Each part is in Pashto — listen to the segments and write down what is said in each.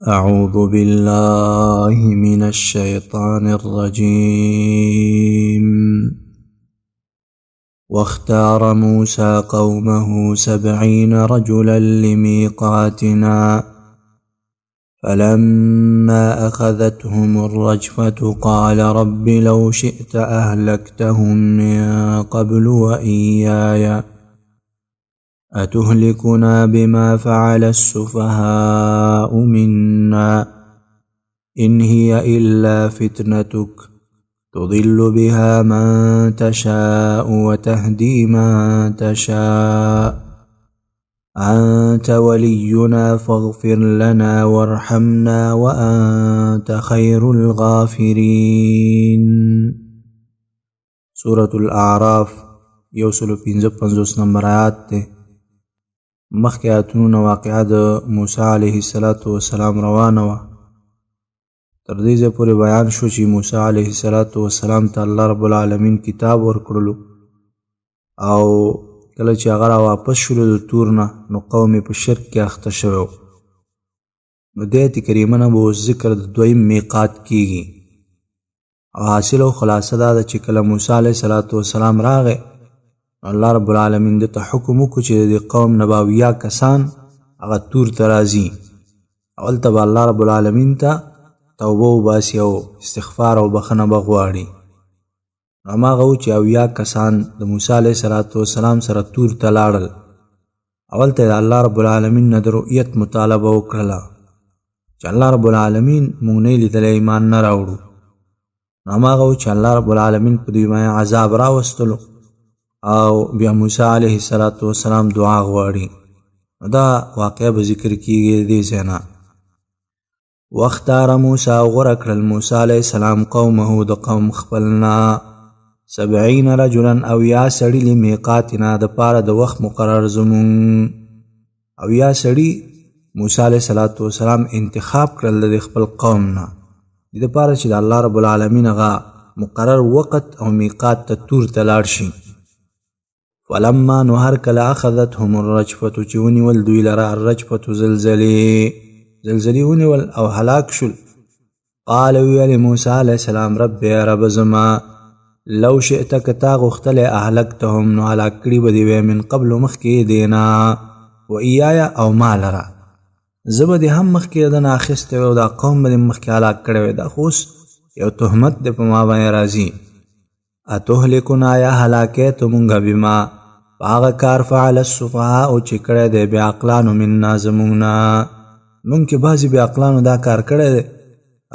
أعوذ بالله من الشيطان الرجيم. واختار موسى قومه 70 رجلا لميقاتنا فلما أخذتهم الرجفة قال رب لو شئت أهلكتهم من قبل وإياي أتهلكنا بما فعل السفهاء منا إن هي إلا فتنتك تضل بها من تشاء وتهدي من تشاء أنت ولينا فاغفر لنا وارحمنا وأنت خير الغافرين. سورة الأعراف 155 نمبر آیات ته. مخکې آیاتونو واقعه د موسی علیه السلام روانه وه. تر دې ځایه پورې بیان شو چې موسی علیه السلام ته الله رب العالمین کتاب ورکړلو او کله چې هغه را واپس شولو د تور نه نو قوم یې په شرک کې اخته شوی و. نو د آیت کریمه نه به اوس ذکر د دویم میقات کیږي او حاصل او خلاصه دا ده چې کله موسی علیه السلام راغی الله رب العالمین دته حکم وکړو چې د قوم نه به 80 کسان هغه تور ته راځي. هلته به الله رب العالمین ته توبه وباسي او استغفار او بخښنه به غواړي. نو هماغه و چې 80 کسان د موسی علیه السلام سره تور ته لاړل. هلته د الله رب العالمین نه د رؤیت مطالبه وکړله چې الله رب العالمین موږ نه لیدلی ایمان نه راوړو. نو هماغه و چې الله رب العالمین په دوی باندې عذاب راوستلو او بیا موسی علیه السلام دعا غواړي. نو دا واقعه به ذکر کیږي دې ځای نه. واختار موسی غوره کړل موسی علیه السلام قومه د قوم خپلنا 70 رجلا او یا سړي لمیقاتنا د پاره د وخت مقرر زمون او یا سړي موسی علیه السلام انتخاب کړل د خپل قوم نه د پاره چې د الله رب العالمین هغه مقرر وخت او میقات ته تور ته لاړ شي. فلما نو هر کله اخذتهم الرجفة چې ونیول دوی لره الرجفة زلزلې ونیول او هلاک شول. قال ویل موسی علیه السلام رب یا رب زما لو شئت کتا غختل اهلکتهم نو هلاک کړي به دې وی من قبل مخکې دینا و ایایا او ما لره زه به دې هم مخکې دنه اخیستی وی او دا قوم به دې مخکې هلاک کړی وی. دا خو اوس یو تهمت دی په ما باندې راځي. اتهلکنا یا هلاکیت مونږ بما هغه کار فعل السفهاء چې کړی دی بې عقلانو منا زمونږ نه. مونږ کې بعضې بې عقلانو دا کار کړی دی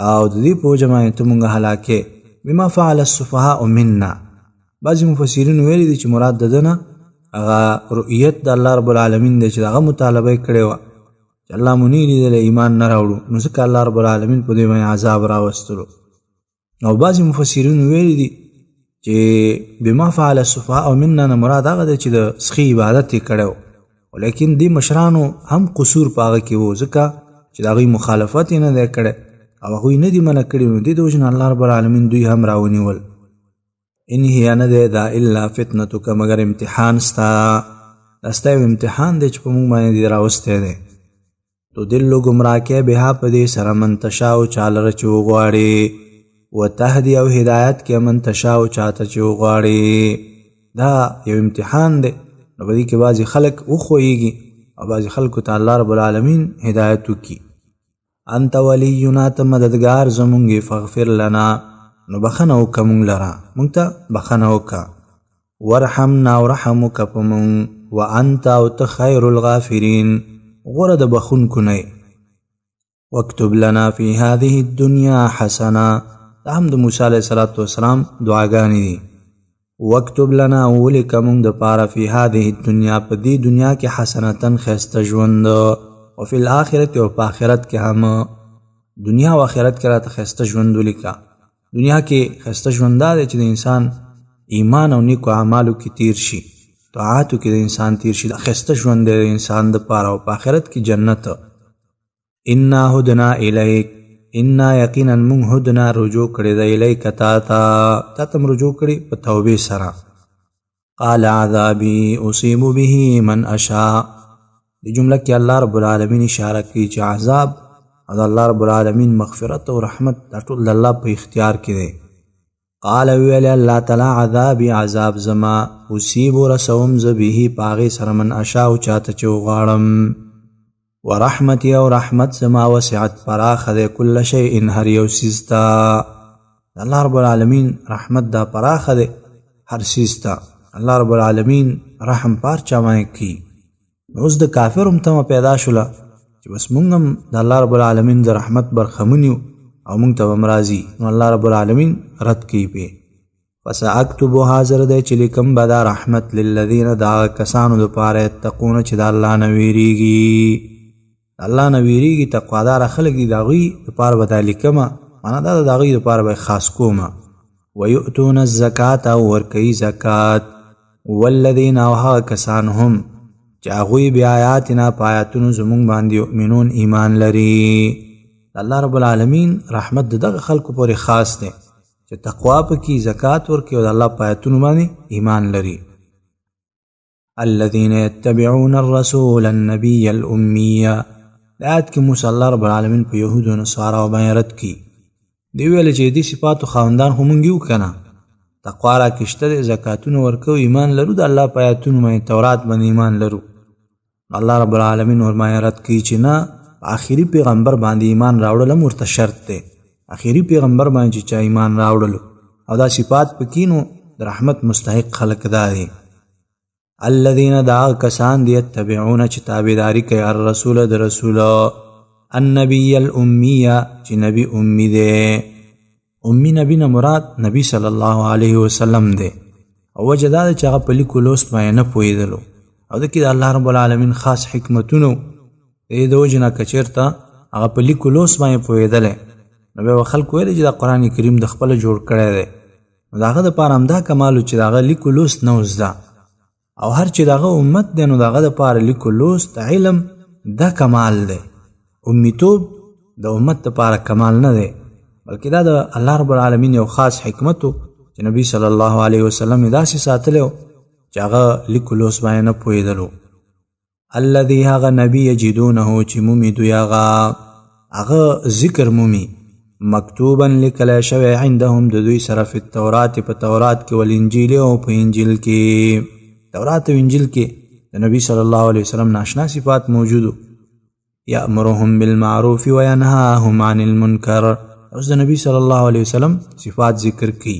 او د دې په وجه باندې ته مونږ هلاکې بما فعل السفهاء منا. بعضې مفسرین ویلي دي چې مراد د ده نه هغه رؤیت د الله رب العالمین دی چې د هغه مطالبه یې کړې وه چې الله مو نه لیدلی ایمان نه راوړو نو ځکه الله رب العالمین په دې باندې عذاب راوستلو. او بعضې مفسرین ویلي دي چې بما فعل السفهاء منا نه مراد هغه دی چې د سخي عبادت یې کړی و ولیکن دې مشرانو هم قصور په هغه کې و ځکه چې د هغوی مخالفت یې نه دی کړی او هغوی نه دي منع کړي نو دې د وجې نه الله رب العالمین دوی هم راونیول. ان هي نه دی دا الا فتنتک مګر امتحان ستا دا ستا یو امتحان دی چې په موږ باندې دې راوستی دی. تدلو ګمراه کې بها په دې سره من تشاء چا لره چې وغواړې وتهدي او هدایت کې من تشاء چاته چې وغواړې. دا یو امتحان دی نو په دې کې بعضې خلک وښویږي او بعضې خلکو ته الله رب العالمین هدایت وکړي. انت ولینا ته مددګار زمونږ فاغفر لنا نو بخښنه وکړه مونږ لره مونږ ته بخښنه وکړه ورحمنا او رحم وکړه په مونږ وانت او ته خیر الغافرین غوره د بخښونکو نه یې. واکتب لنا فی هذه الدنیا حسنه دا هم د موسی علیه السلام دعاګانې دي. واکتب لنا ولیکه مونږ دپاره فی هذه الدنیا په دې دنیا کې حسنتن ښایسته ژوند او فی الاخرت او په آخرت کې هم دنیا او آخرت کې راته ښایسته ژوند ولیکه. دنیا کې ښایسته ژوند دا دی چې د انسان ایمان او نیکو اعمالو کې تیر شي طاعاتو کې د انسان تیر شي. دا ښایسته ژوند دی د انسان دپاره او په آخرت کې جنت. انا هدنا الیک انا یقینا مونږ هدنا رجوع کړی دی الیک تا ته رجوع کړي په توبې سره. قال عذابی اصیب به من اشاء دې جمله کې الله رب العالمین اشاره کوي چې عذاب او د الله رب العالمین مغفرت او رحمت دا ټول د الله په اختیار کې دی. قال ویل الله تعالی عذابی عذاب زما اصیب رسوم زبیه پاغی سره من اشاء چاته چې وغواړم ورحمتی او رحمت زما وسعت پراخه ده کل شیء هر یو څیز ته. الله رب العالمین رحمت دا پراخه ده هر څیز ته. الله رب العالمین رحم پار چا باندې کی. اوس د کافر هم تمه پیدا شوله چې بس مونږ هم د الله رب العالمین د رحمت برخمن یو او مونږ ته هم راځي، نو الله رب العالمین رد کوي پې. فساکتب حاضر دی چې لیکم به دا رحمت للذین دا کسانو دپاره یتقونه چې د الله نه ویریږي، الله نه ویریږي تقواداره خلک دي، د هغوی دپاره به دا لیکمه، معنا دا د هغوی دپاره به خاص کومه. ویؤتون الزکات او ورکوي زکات، والذین او هغه کسان هم چې هغوی بآیاتنا په آیاتونو زمونږ باندې یؤمنون ایمان لري. الله رب العالمین رحمت د دغه خلکو پورې خاص دی چې تقوا پکې زکات ورکوي او د الله په آیاتونو باندې ایمان لري. الذین یتبعون الرسول النبی الأمیه، د آیات کې موسی الله رب العالمین په یهودو او نصاراو باندې رد کړي. دی ویل چې دې صفاتو خاوندان خو مونږ یو که نه، تقوا راکې شته دی، زکاتونه ورکوو، ایمان لرو، د الله په آیاتونو باندې تورات باندې ایمان لرو. الله رب العالمین ورمایه رد کوي چې نه، آخري پیغمبر باندې ایمان راوړل هم ورته شرط دی. آخري پیغمبر باندې چې چا ایمان راوړلو او دا صفات پکې نو د رحمت مستحق خلق دا دی. الذین دا کسان دی یتبعون چې تابعداري کوي الرسول د رسول النبی الامیه چې نبی امی دی. امی نبی نه مراد نبی صلی الله علیه وسلم دی، او وجه دا دی چې هغه په لیکو لوست باندې نه پوهېدلو، او د کې د الله رب العالمین خاص حکمتونو د دې وجې نه که چېرته هغه په لیکو لوست باندې پوهېدلی نو بیا به خلکو ویلی چې دا قرآن کریم د خپله جوړ کړی دی. نو د هغه دپاره همدا کمال و چې د هغه لیکو لوست نه زده، او هر چې د هغه امت دی نو د هغه دپاره لیکو لوست علم دا کمال دی. امیتوب د امت دپاره کمال نه دی، بلکې دا د الله رب العالمین یو خاص حکمت و چې نبی صلی الله علیه وسلم یې داسې ساتلی و چې هغه لیکو لوست باندې نه پوهېدلو. الذي هغه نبی یجدونه چې مومي دوی هغه ذکر مومي مکتوبا لیکلی شوی عندهم د دوی سره فی التورات په تورات کې والانجیل او په انجیل کې. تورات او انجیل کې د نبی صلی الله علیه وسلم ناشنا صفات موجودو. یأمرهم بالمعروف وینهاهم عن المنکر، اوس د نبی صلی الله علیه وسلم صفات ذکر کی.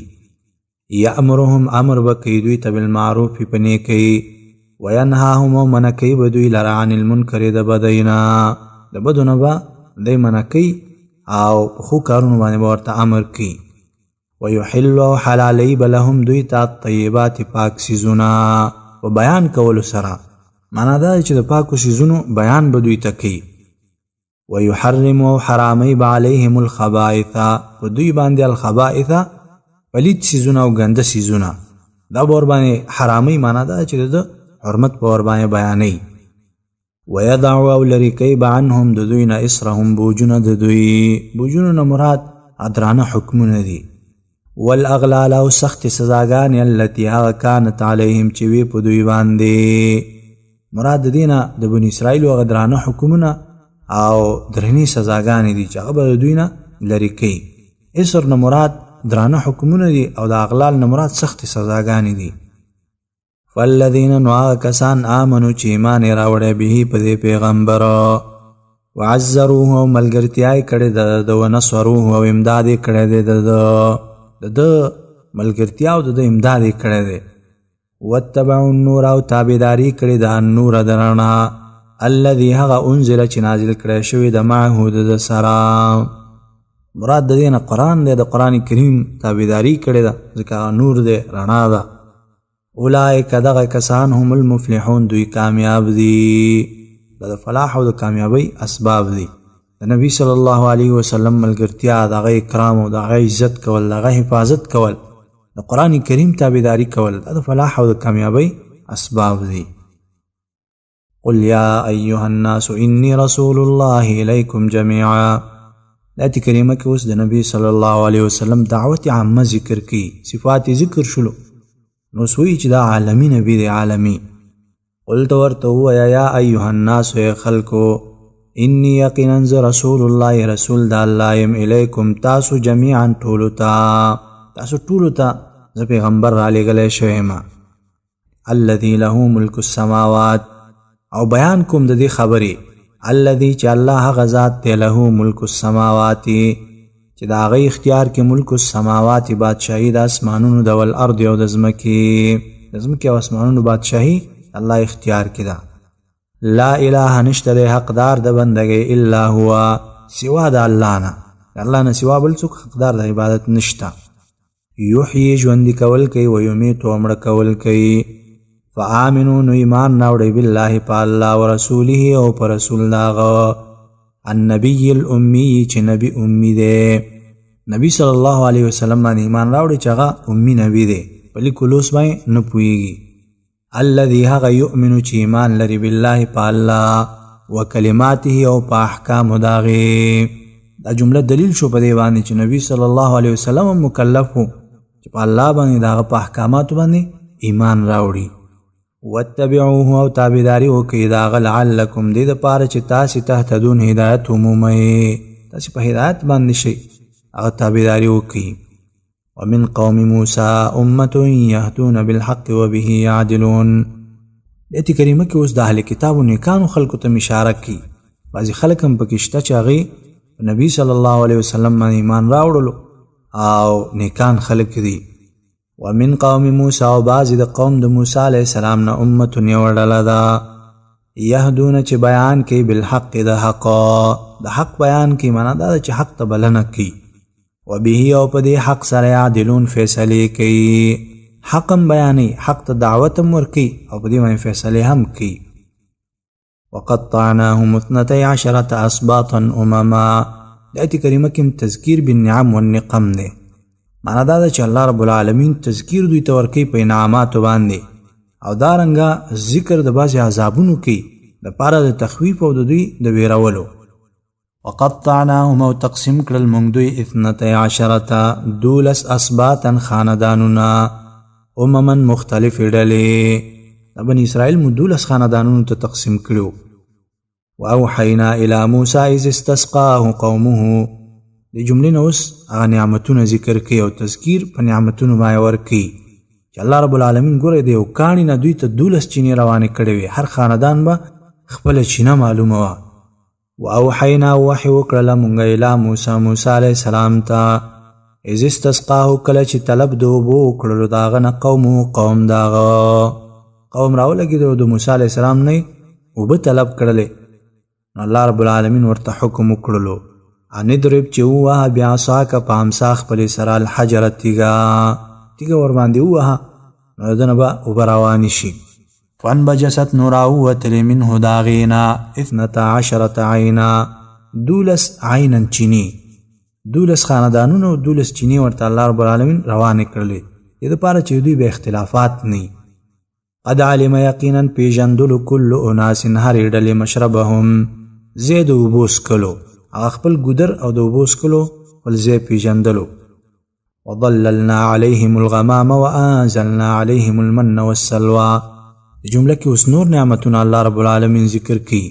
یأمرهم امر بکی دوی ته بالمعروف په نیکی، وینهاهم او منع کوي به دوی لره عن المنکر د بدینا، د بدو نه به دی منع کوي او په ښو کارونو باندې به ورته امر کوي. ویحل او حلالی به لهم دوی ته طیبات پاک څیزونه په بیان کولو سره، معنا دا چې د پاکو څیزونو بیان به دوی ته کوي. ویحرم او حرامی به علیهم الخبائث، په دوی باندې الخبائث پلید څیزونه او ګنده څیزونه، دا به ورباندې حرامي، معنا دا چې د حرمت په ورباندې بیانوي. ویضعو او لرې کوي به عنهم د دوی نه اسرهم بوجونه د دوی، بوجونو نه مراد ادرانه حکمونه دي. والاغلال او سخت سزاګانې التي هغه کانت علیهم چې وي په دوی باندې، مراد د دې نه د بني اسرائیلو هغه درانه حکمونه او درنې سزاګانې دي چې هغه به د دوی نه لرې کوي. اسر نه مراد درانه حکمونه دي او د اغلال نه مراد سخت سزاګانې دي. فالذین نو هغه کسان آمنو چې ایمان یې راوړی به په دې پیغمبر، وعزروه او ملګرتیا یې کړې ده، ونصروه او امداد یې کړی دی، د ملګرتیا او د امداد یې کړی دی. واتبعوا النور او تابعداري کړې ده النور د رڼا، الذي هغه انزل چې نازل کړی شوی د معه د سره، مراد د دې نه قرآن دی، د قرآن کریم تابعداري کړې ده ځکه نور دی، رڼا ده. اولئک دغه کسان هم المفلحون، دوی کامیاب دي، د فلاح او د کامیابی اسباب دي. د نبی صلی الله علیه وسلم ملګرتیا، د هغه اکرام او د هغه عزت کول، د هغه حفاظت کول، د قرآن کریم تابعداري کول، دا د فلاح او د کامیابی اسباب دي. قل یا ایها الناس انی رسول الله الیکم جمیعا، د آیت کریمه کې اوس د نبی صلی الله علیه وسلم دعوت عامه ذکر کی، صفات ذکر شلو، نو سوی چې دا عالمی نبی دی، عالمی. قلت ورته ووایه یا ایها الناس ای خلکو، انی یقینا ز رسول الله رسول د الله یم الیکم تاسو جميعا ټولو ته زه پیغمبر را لېږلی شوی یم الذي له ملک السماوات او بیان کوم د دې خبرې الذي چې الله هغه ذات دی له ملک السماوات چې د هغه اختیار کې ملک السماوات بادشاهي د اسمانونو د والارض او د ځمکې او اسمانونو بادشاهي الله اختیار کې ده لا اله نشته د حقدار د بندګۍ الا هو سوا د الله نه سوا بل څوک حقدار د عبادت نشته یحیی ژوندي کول کوي و یمیت او مړه کول کوي فآمنوا نو ایمان راوړئ بالله په الله ورسوله او په رسول د هغه النبي الأمي چې نبی امی دی نبی صلی الله علیه وسلم باندې ایمان راوړئ چې هغه امی نبی دی په لیکو لوست باندې نه پوهیږي الذي هغه یؤمن چې ایمان لري بالله په الله وکلماته او په احکامو د هغې دا جمله دلیل شو په دې باندې چې نبی صلی الله علیه وسلم مکلف و چې په الله باندې د هغه په احکاماتو باندې ایمان راوړي واتبعوه او تابعداري وکړئ د هغه لعلکم دې دپاره چې تاسې تهتدون هدایت ومومئ تاسې په هدایت باندې شئ هغه تابعداري وکړئ ومن قوم موسی امة یهدون بالحق وبه یعدلون ایت کریمه کې اوس د اهل کتابو نیکانو خلکو ته اشاره کوي بعضې خلک هم پکې شته چې هغې نبی صلی الله علیه وسلم باندې ایمان راوړلو او نیکان خلک دي ومن قوم موسی او بعضې د قوم د موسی علیه السلام نه امة یوه ډله ده یهدونه چې بیان کوي بالحق د حق بیان کوي معنا دا ده چې حق ته بلنه کوي وبه او په دې حق سره یعدلون فیصلې کوي حق هم بیانوي حق ته دعوت هم ورکوي او په دې باندې فیصلې هم کوي وقطعناهم 12 اسباطا امما د آیت کریمه کې تذکیر بالنعم والنقم دی معنا دا ده چې الله رب العالمین تذکیر دوی ته ورکوي په انعاماتو باندې او دارنګه ذکر د بعضې عذابونو کوي دپاره د تخویف او د دوی د ویرولو وقطعناهم او تقسیم کړل موږ دوی 12 اسباطا خاندانونه امما مختلفې ډلې د بني اسرائیل مو 12 خاندانونو ته تقسیم کړو واوحینا الی موسی اذ استسقاه قومه د جملې نه اوس هغه نعمتونه ذکر کوي او تذکیر په نعمتونو باندې ورکوي چې الله رب العالمین ګوره د یو کاڼي نه دوی ته 12 چینې روانې کړې وې هر خاندان به خپله چینه معلومه وه واوحینا وحی وکړله مونږ الی موسی علیه السلام ته اذ استسقاه کله چې طلب د اوبو وکړلو د هغه نه قوم د هغه قوم راولګېدلو د موسی علیه السلام نه اوبه طلب کړلې نو الله رب العالمین ورته حکم وکړلو ان اضرب چې ووهه بعصاک په امسا خپلې سره الحجره تیږه ورباندې ووهه نو د نه به اوبه روانې شي فانبجست نو راووتلې منه د هغې نه 12 عینا 12 عینا چینې 12 خاندانونه او 12 چینې ورته الله رب العالمین روانې کړلې دې دپاره چې دوی به اختلافات نه قد علم یقینا پیژندلو کل اناس هرې ډلې مشربهم ځای د اوبو څکلو هغه خپل ګودر او د اوبو څکلو خپل ځای پیژندلو وظللنا علیهم الغمام وانزلنا علیهم المن والسلوى جمله کې اوس نور نعمتونه الله رب العالمین ذکر کوي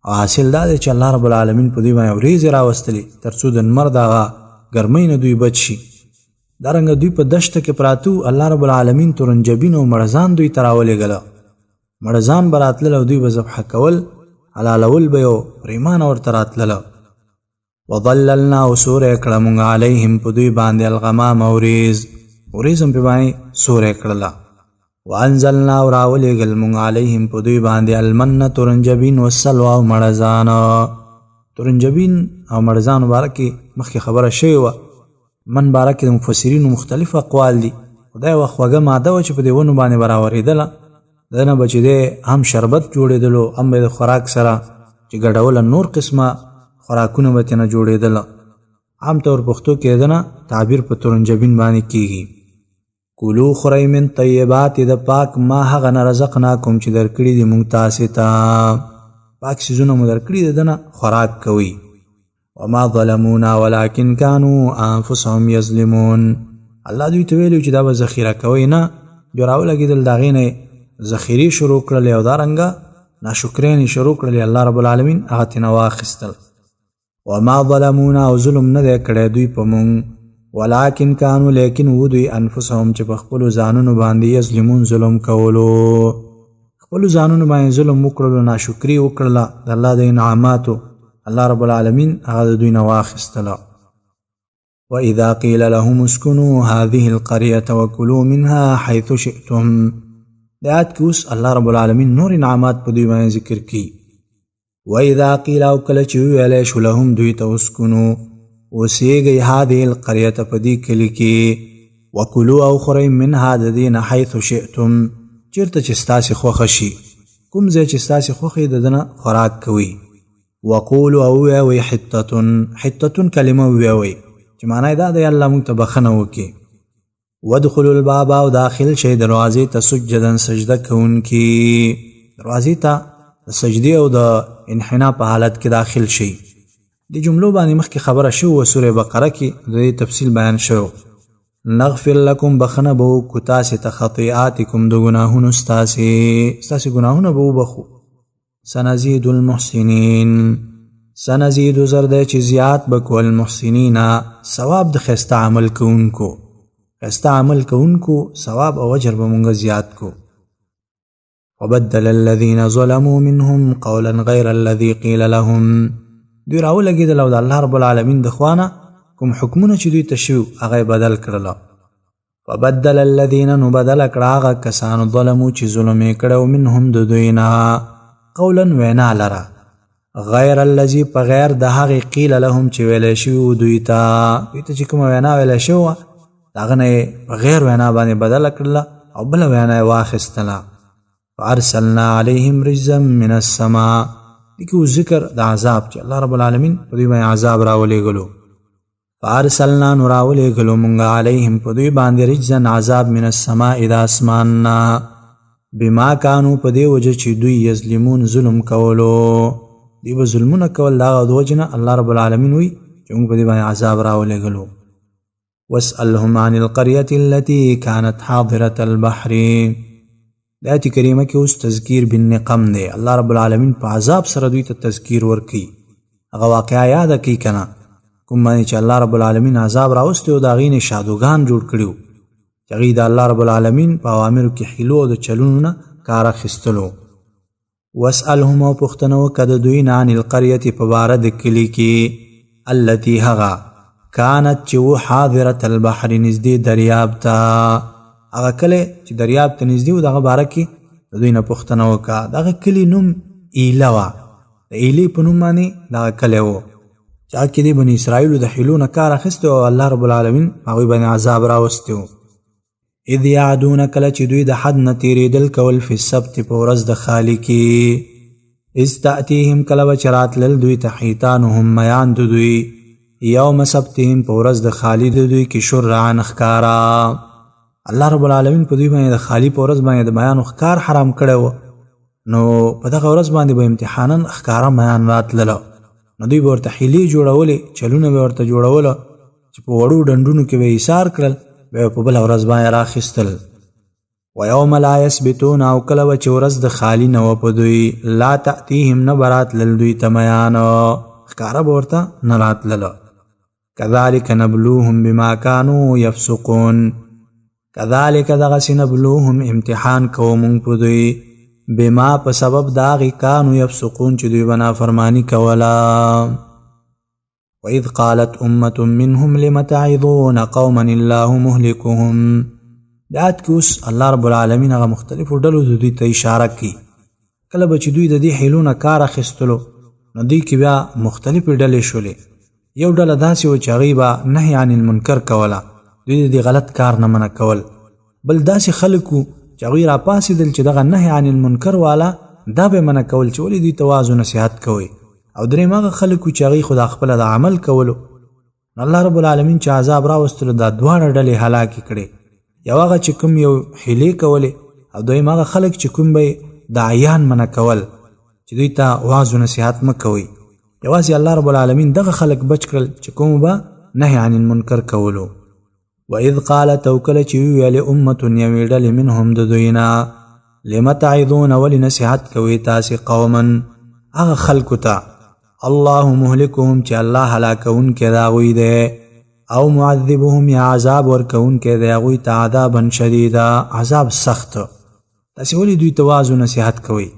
او حاصل دا دی چې الله رب العالمین په دوی باندې وریځې راوستلې تر څو د لمر د هغه ګرمۍ نه دوی بچ شي دارنګه دوی په دشته کې پراتو الله رب العالمین تورنجبین او مړزان دوی ته راولېږله مړزان به راتلل او دوی به ذبحه کول حلالول به یو پریمانه ورته راتلله وظللنا او سوری کړه مونږ علیهم په دوی باندې الغمام وریځ هم پې باندې سوری کړله وانزلنا او راولېږل مونږ علیهم په دوی باندې المن تورنجبین والسلوى او مړزان تورنجبین او مړزان باره کې مخکې خبره شوې وه من باره کې د مفسرینو مختلف اقوال دي خدای یوه خوږه ماده وه چې په دې ونو باندې به راورېدله د نه به چې دی هم شربت جوړېدلو هم به د خوراک سره چې ګډوله نور قسمه خوراکونه به ترېنه جوړېدله عام طور پښتو کې د نه تعبیر په تورنجبین باندې کېږي کلو خورئ من طیبات د پاک ما هغه نه رزقناکم چې درکړي دي موږ تاسې ته پاک څیزونه مو درکړي دي د نه خوراک کوئ وما ظلمونا ولكن كانوا انفسهم يظلمون الله دوی ته ویلو چې دا به ذخیره کوئ نه جو راولګېدل د هغې نه ذخیرې شروع کړلې او دارنګه ناشکرین شروع کړل الله رب العالمین هغه تینا واخیستل. وما ظلمونا او ظلم نه دی کړی دوی په مونږ ولکن کانو لیکن و دوی انفسهم چې په خپلو ځانونو باندې یظلمون ظلم کولو خپلو ځانونو باندې ظلم وکړلو ناشکري وکړله د الله د انعاماتو الله رب العالمین هغه د دوی نه واخیستله. وإذا قيل لهم اسكنوا هذه القرية وكلوا منها حيث شئتم د آیات کې اوس الله رب العالمین نور انعامات په دوی باندې ذکر کړي. وإذا قيل او کله چې وویلی شو لهم دوی ته اسکنو اوسیږئ هذه القرية په دې کلي کې وکلوا او خورئ منها د دې نه حیث شئتم چېرته چې ستاسې خوښه شي کوم ځای چې ستاسې خوښې د ده نه خوراک کوئ. وقولوا او وویئ حتتون کلمه وویئ چې معنی دا دی الله موږ ته بخښنه وکړي. وادخلوا الباب او داخل شئ دروازې ته سجدا سجده کوونکي دروازې ته د سجدې او د انحنا په حالت کې داخل شئ. د جملو باندې مخکې خبره شو و سورې بقره کې د دې تفصیل بیان شو. نغفر لکم بخښنه به وکړو تاسې ته خطیئاتکم د ګناهونو ستاسې ګناهونه به وبخو. سنزید المحسنین سنزید زر دی چې زیات به کړو المحسنین ثواب د ښایسته عمل کوونکو ښایسته عمل کوونکو ثواب او اجر به مونږ زیات کو. وبدل الذین ظلموا منهم قولا غیر الذي قیل لهم دوی راولګېدل او د الله رب العالمین د خوانه کوم حکمونه چې دوی ته شوي هغه یې بدل کړله. وبدل الذین نو بدل کړه هغه کسانو ظلمو چې ظلم یې کړی منهم د دوی نه قولا وینا لره غیر الذي په غیر د هغې قیل لهم چې ویلی شوي و دوی ته چې کومه وینا ویلی شوې وه د هغه نه یې په غیر وینا باندې بدله کړله او بله وینا یې واخیستله. فارسلنا علیهم رجزا من السماء دې کې ذکر د عذاب چې الله رب العالمین په دوی باندې عذاب راولېږلو. فارسلنا نو راولېږلو مونږ علیهم په دوی باندې رجزا عذاب من السماء د اسمان نه بما کانو په دې وجه چې دوی یظلمون ظلم کولو دوی به ظلمونه کول د هغه د وجې نه الله رب العالمین وی چې موږ په دې باندې عذاب راولېږلو. واسألهم عن القرية التي كانت حاضرة البحر د آیت کریمه کې اوس تذکیر بالنقم دی. الله رب العالمین په عذاب سره دوی ته تذکیر ورکوي هغه واقعه یاده کوي که نه کوم باندې چې الله رب العالمین عذاب راوستی او د هغې نه شادوګان جوړ کړي وو چې هغوی د الله رب العالمین په اوامرو کې حیلو او د چلونو نه کار اخیستلو. واسألهم او پوښتنه وکړه د دوی نه عن القریة په باره د کلي کې التي هغه کانت چې و حاضرة البحر نږدې دریاب ته هغه کلی چې دریاب ته نږدې و دغه باره کې د دوی نه پوښتنه وکړه. دغه کلي نوم ایله وه د ایلې په نوم باندې دغه کلی و چې هغه کې د بني اسرائیلو د حیلو نه کار اخیستی او الله رب العالمین هغوی باندې عذاب راوستی و. اذ یعدون کله چې دوی د حد نه تېرېدل کول فی السبت په ورځ د خالي کې اذ تأتیهم کله به چې راتلل دوی ته حیتانهم میان د دوی یوم سبتهم په ورځ د خالي د دوی کې شرعا ښکاره الله رب العالمین په دوی باندې د خالي په ورځ باندې د میانو ښکار حرام کړی و نو په دغه ورځ باندې به امتحانا ښکاره میان راتلله نو دوی به ورته حیلې جوړولې چلونه به ورته جوړوله چې په وړو ډنډونو کې به یې ایثار کړل بیا په بله ورځ باندې راخیستل. ویوم لا یثبتون او کله به چې ورځ د خالي نه وه په دوی لا تأتیهم نه به راتلل دوی ته میان ښکاره به ورته نه راتلله. کذلک نبلوهم بما کانوا یفسقون کذلک دغسې نبلوهم امتحان کوو مونږ په دوی بما په سبب د هغې کانو یفسقون چې دوی به نافرماني کوله. وإذ قالت أمة منهم لم تعظون قوما الله مهلكهم د آیت کې اوس الله رب العالمین هغه مختلفو ډلو د دوی ته اشاره کوي. کله به چې دوی د دې حیلو نه کار اخیستلو نو دوی کې بیا مختلفې ډلې شولې. یو ډله داسې وه چې هغوی به نهی عن المنکر کوله دوی د دې غلط کار نه منع کول. بل داسې خلک وو چې هغوی راپاڅېدل چې دغه نهی عن المنکر والا دا به منع کول چې ولې دوی ته واعظ و نصیحت کوئ. او درېیم هغه خلک وو چې هغوی خو دا خپله د عمل کولو نو الله رب العالمین چې عذاب راوستلو دا دواړه ډلې هلاکې کړې. یو هغه چې کوم یو حیلې کولې او دویم هغه خلک چې کوم به د عیان منع کول چې دوی ته واعظ و نصیحت مه کوئ. یوازې الله رب العالمین دغه خلک بچ کړل چې کوم به نهی عن المنکر کولو. وإذ قالت او کله چې ویلې امة یوې ډلې منهم د دوی نه لم تعظون ولی نصیحت کوي تاسې قوما هغه خلکو ته الله مهلکهم چې الله هلاکونکی د هغوی دی او معذبهم یا عذاب ورکونکی د هغوی ته عذابا شدیدا عذاب سخت. تاسې ولې دوی ته واعظ و نصیحت کوئ؟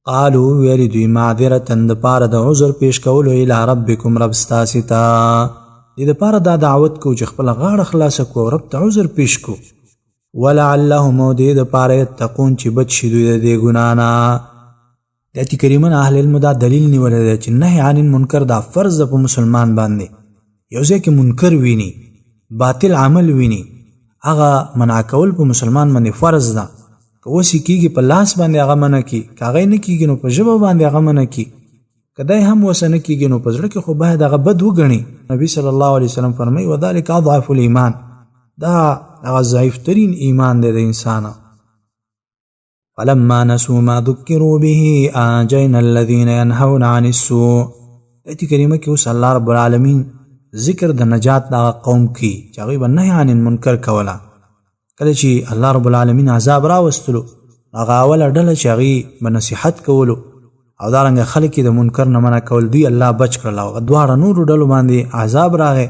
قالو ویلی دوی معذرتن د پاره د عذر پیش کولو الی ربکم رب ستاسې ته دې دپاره دا دعوت کو چې خپله غاړه خلاصه کو او رب ته عذر پیش کو. ولعلهم او دې دپاره یتقون چې بچ شي دوی د دې ګناه نه. د آیت کریمه نه اهل علم دا دلیل نیولی دی چې نهی عن المنکر دا فرض ده په مسلمان باندې. یو ځای کې منکر ویني باطل عمل ویني هغه منع کول په مسلمان باندې فرض ده. که وسې کېږي په لاس باندې هغه منع کړي، که هغه یې نه کېږي نو په ژبه باندې هغه منع کړي، که دی هم وسه نه کېږي نو په زړه کې خو باید هغه بد وګڼي. نبي صلی الله علیه وسلم فرمایي وذلک اضعف الایمان، دا هغه ضعیف ترین ایمان دی د انسان. فلما نسوا ما ذکروا به انجینا الذین ینهون عن السوء. آیت کریمه کې اوس الله رب العالمین ذکر د نجات د قوم کی چې هغوی به نهی عن المنکر کوله. کله چې الله رب العالمین عذاب راوستلو هغه اوله ډله چې هغوی به نصیحت کولو او دارنګه خلک یې د منکر نه منع کول دوی الله بچ کړل. او دواړه نورو ډلو باندې عذاب راغی،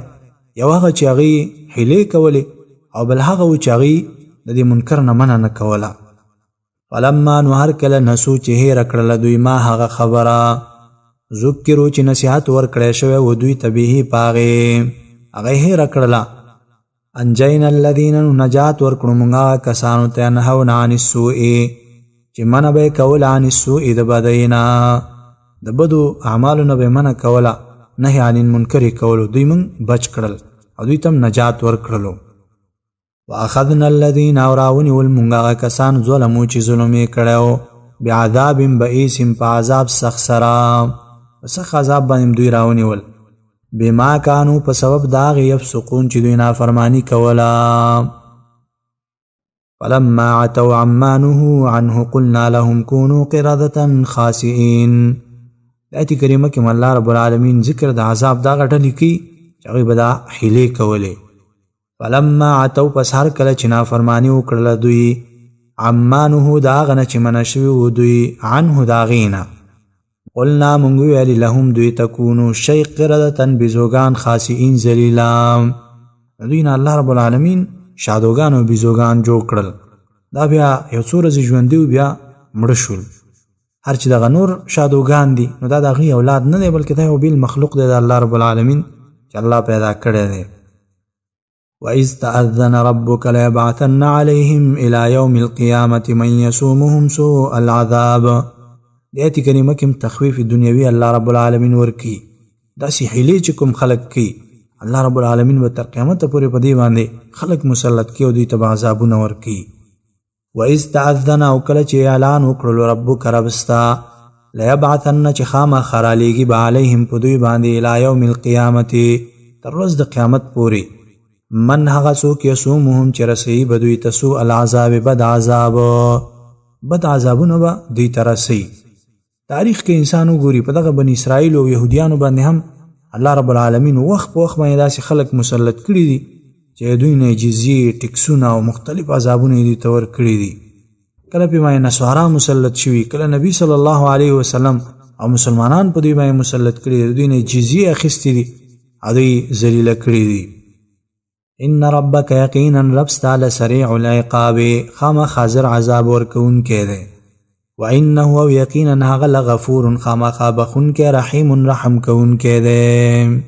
یو هغه چې هغوی حیلې کولې او بل هغه و چې هغوی د دې منکر نه منع نه کوله. فلما نو هر کله نسو چې هیره کړله دوی ما هغه خبره ذکرو چې نصیحت ورکړی شوی و دوی ته به په هغې هغه یې هیره کړله. انجینا الذین نجات ورکړو موږ هغه کسانو ته ینهون عن السوء چې منع به یې کوله عن السوء د بدۍ نه، د بدو اعمالو نه به یې منع کوله، نهی عن المنکر یې کولو دوی موږ بچ کړل او دوی ته نجات ورکړلو. واخذنا الذین او راونیول موږ هغه کسان ظلمو چې ظلم یې کړی و بعذاب بئیس په عذاب سخت سره، په سخت عذاب باندې دوی راونیول بما کانو په سبب د هغې یفسقون چې دوی نافرماني کوله. فلما عتوا عما نهوا عنه قلنا لهم كونوا قردة خاسئین. د آیت کریمه کې الله رب العالمین ذکر د عذاب دا غټلې کوي چې هغوی به دا حیلې کولې. فلما عتوا پس هر کله چې نافرماني وکړله دوی عما نهوا د هغه نه چې منع شوي و دوی عنه د هغې نه قلنا مونږ ویلي لهم دوی ته کونو شی قردة بیزوګان خاسئین ذلیلا. دوی نه الله رب العالمین شادوګان او بیزوګان جوړ کړل. دا بیا یو څو ورځې ژوندي و بیا مړه شول. هر چې دغه نور شادوګان دي نو دا د هغوی اولاد نه دی بلکې دا یو بیل مخلوق دی د الله رب العالمین چې الله پیدا کړی دی. وَإِذْ تَأَذَّنَ رَبُّكَ لَيَبْعَثَنَّ عَلَيْهِمْ إِلَى يَوْمِ الْقِيَامَةِ مَنْ يَسُومُهُمْ سُوءَ الْعَذَابِ. د آیت کریمه کې تخویف دنیوي الله رب العالمین ورکي. داسې حیلې چې کوم خلک کوي الله رب العالمین به تر قیامته پورې په دې باندې خلک مسلط کړي او دوی ته به عذابونه ورکي. وَإِذْ تَأَذَّنَ او کله چې اعلان وکړلو ربک رب ستا لیبعثن چې خامخا رالیږي به علیهم په دوی باندې الی یوم القیامة تر ورځ د قیامت پورې من هغه څوک یسومهم چې رسوي به دوی ته سوء العذاب بد عذاب، بد عذابونه به دوی ته رسوي. تاریخ کې انسان وګوري په دغه بني اسرائیل او یهودیانو باندې هم الله رب العالمین وخت په وخت باندې داسې خلک مسلط کړي دي چې دوی نه جزیې ټکسونه او مختلف عذابونه یې دوی ته ورکړي دي. کله پې باندې نصارا مسلط شوي، کله نبی صلی الله علیه وسلم او مسلمانان په دوی باندې مسلط کړي دي، دوی نه جزیې اخیستې دي او دوی ذلیله کړي دي. ان ربک یقینا رب ستا لسریع العقاب خامخا زر عذاب ورکوونکی دی. وانه او یقینا هغه لغفور خامخا بخونکی رحیم رحم کوونکی دی.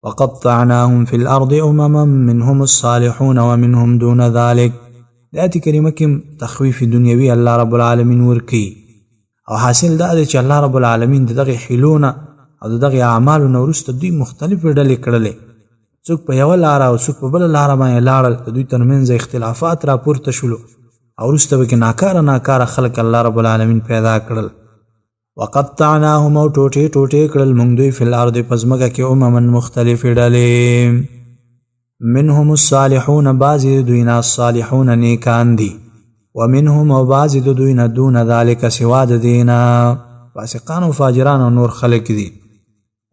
وقطعناهم فی الارض امما منهم الصالحون ومنهم دون ذلك. د آیت کریمه کې تخویف دنیوي الله رب العالمین ورکي او حاصل دا دی چې الله رب العالمین د دغې حیلونه او د دغې اعمالو نه وروسته دوی مختلفې ډلې کړلې. څوک په یوه لاره او څوک په بله لاره باندې لاړل، د دوی ترمنځ اختلافات راپورته شولو او وروسته به کې ناکاره خلک الله رب العالمین پیدا کړل. وقطعناهم او ټوټې ټوټې کړل موږ دوی فی الارض په ځمکه کې امما مختلفې ډلې منهم الصالحون بعضې د دوی نه الصالحون نیکان دي ومنهم او بعضې د دوی نه دون ذلک سوا د دې نه فاسقان او فاجران او نور خلک دي.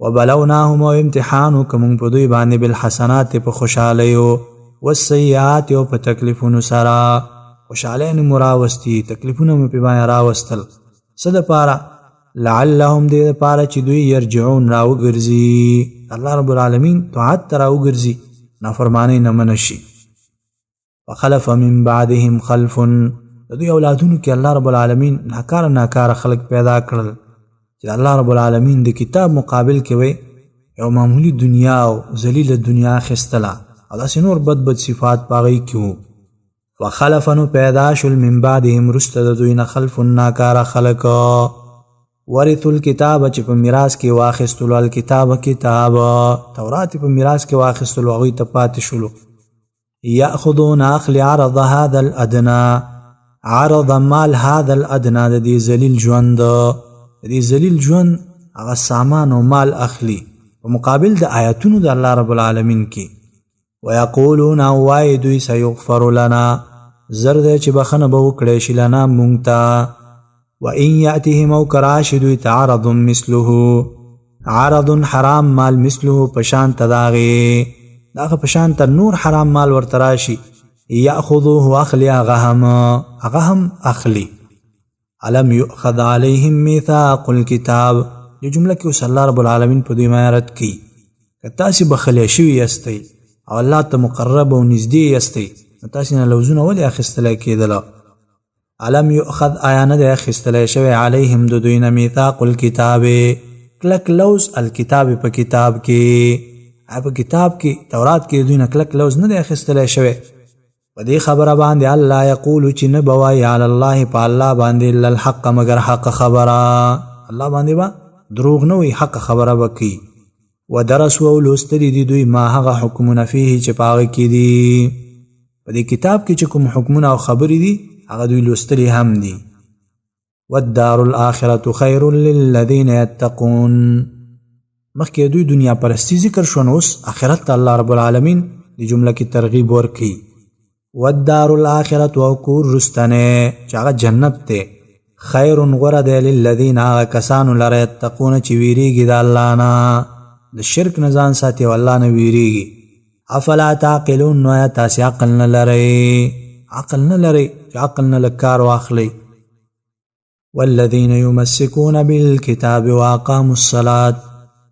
وبلوناهم او امتحان وکړو په دوی باندې بالحسنات په خوشحالیو والسیئات او په تکلیفونو سره خوشحالۍ مو راوستي، تکلیفونه مو پې باندې راوستل. څه دپاره؟ لعلهم دې دپاره چې دوی یرجعون راوګرځي، الله رب العالمین طاعت ته راوګرځي، نافرمانۍ نه منع شي. فخلف من بعدهم خلف، د دوی اولادونو کې الله رب العالمین ناکاره خلق پیدا کړل چې الله رب العالمین د کتاب مقابل کې وی یو معمولی دنیا او ذلیل دنیا خستله او داسې نور بد صفات پاغی کیو. وخلف نو پیدا شل من بعدهم رست د دوی نه خلف ناکاره خلق ورثوا الکتاب چې په میراث کې واخیستلو الکتاب کتاب تورات په میراث کې واخیستلو هغوی ته پاتې شلو. یأخذون اخلی عرض هذا الادنى، عرض مال هذا الادنى د دې ذلیل ژوند، د دې ذلیل ژوند هغه سامان او مال اخلي په مقابل د آیاتونو د الله رب العالمین کې. ویقولون وای دوی سیغفر لنا، زر دی چې بخنه به وکړی شي لنا مونږ ته. وان یأتهم او کراشي دوی ته عرض مثله، عرض حرام مال مثله پشان ته داغې داغه پشان ته نور حرام مال ورته راشي یأخذوه اخلی هغه هم اخلی. علم یؤخذ علیهم میثاق الکتاب، دې جمله کې اوس الله رب العالمین په دوی باندې رد کوي که تاسې بخلی شوي یاستئ او الله ته مقرب او نږدې یاستئ نو تاسې نه لوزونه ولې اخیستلی کېدله؟ علم یؤخذ آیا نه دی اخیستلی شوی علیهم د دوی نه میثاق الکتاب کلک لوز الکتاب په کتاب کې، په کتاب کې تورات کې دوی نه کلک لوز نه دی اخیستلی شوی. په دې خبره باندې الله یقولو چې نه به وایي علی الله په الله باندې الا الحق مگر حق خبره، الله باندې به دروغ نه وي، حق خبره به کوي. ودرسوا او لوستلي دي دوی ما هغه حکمونه فيه چې په هغه کې دي، په دې کتاب کې چې کوم حکمونه او خبرې دي هغه دوی لوستلي هم دي. والدار الاخرة خیر للذین یتقون، مخکې دوی دنیا پرستی ذکر شو نو اوس آخرت ته الله رب العالمین دې جمله کې ترغیب ورکوي. والدار الاخرة او کور رستنی چې هغه جنت دی خیر غوره دی للذین هغه کسانو لره یتقون چې ویریږي د الله نه، د شرک نه ځان ساتي او الله نه ویریږي. افلا تعقلون، نو آیا تاسې عقل نه لرئ؟ عقل نه لرئ چې عقل نه لږ کار واخلئ. والذین یمسکون بالکتاب واقاموا الصلاة،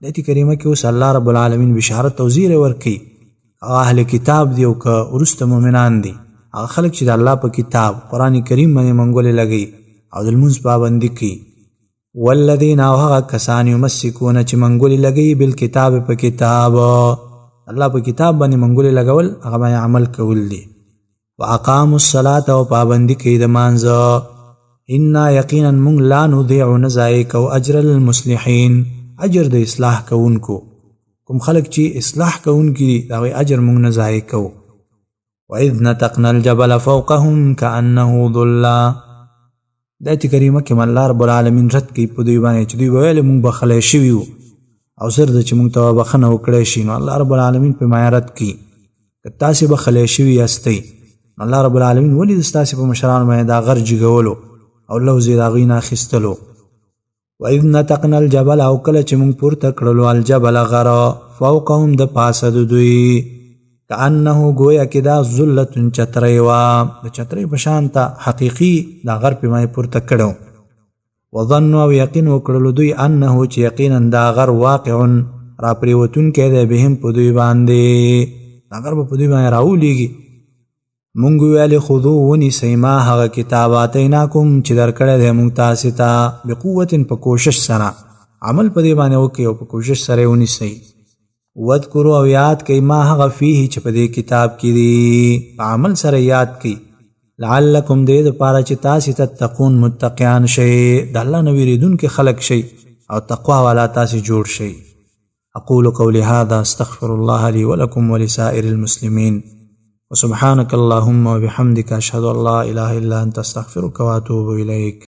دایته کریمه کې اوس الله رب العالمین بشارت او زیری ورکوي. اهل کتاب دی او که وروسته مؤمنان دي هغه خلک چې د الله په کتاب قرآن کریم باندې منګولې لګوي او د لمونځ پابندي کوي. والذین او هغه کسان یمسکون چې منګولې لګوي بالکتاب په کتاب، الله په کتاب باندې منګولې لګول هغه باندې عمل کول دي. واقاموا الصلاة او پابندي کوي د مانځه. انا یقینا مونږ لا نضیع نه ضایع کوو اجر المصلحین، اجر د اصلاح کوونکو، کوم خلق چې اصلاح کوونکي دي د هغوی اجر مونږ نه ضایع کوو. واذ نتقنا الجبل فوقهم كأنه ظلة، د آیت کریمه کې الله رب العالمین رد کوي په دوی باندې چې دوی به ویل مونږ بخلی شوي وو او زر ده چې مونږ ته بخښنه وکړی شي، نو الله رب العالمین په مایه رد کوي که تاسې بخلی شوي یاستئ نو الله رب العالمین ولې ستاسې په مشرانو باندې دا غر جګولو او لوز یې د هغوی نه اخیستلو. واذ نتقنا الجبل او کله چې مونږ پورته کړلو الجبل غره فوقهم د پاسه د دوی کأنه گویا کې دا ذلة چترۍ وه، د چترۍ په شان ته حقیقي دا غر پې باندې پورته کړی. وظنوا او یقین وکړلو دوی انه چې یقینا دا غر واقع راپرېوتونکی دی بهم په دوی باندې، دا غر به په دوی باندې راولېږي. مونږ ویلې خذو ونیسئ ما هغه کتاب آتیناکم چې درکړی دی مونږ تاسې ته بقوت په کوشش سره، عمل په دې باندې وکړئ او په کوشش سره یې ونیسئ. واذکروا او یاد کوئ ما هغه فیه چې په دې کتاب کې دي، په عمل سره یاد کوئ. لعلکم دې دپاره چې تاسې تتقون متقیان شئ، د الله نه ویرېدونکي خلک شئ او تقوا والا تاسې جوړ شئ. اقول قولي هذا استغفر الله لي ولكم ولسائر المسلمين وسبحانك اللهم وبحمدك أشهد أن لا إله إلا أنت أستغفرك وأتوب إليك.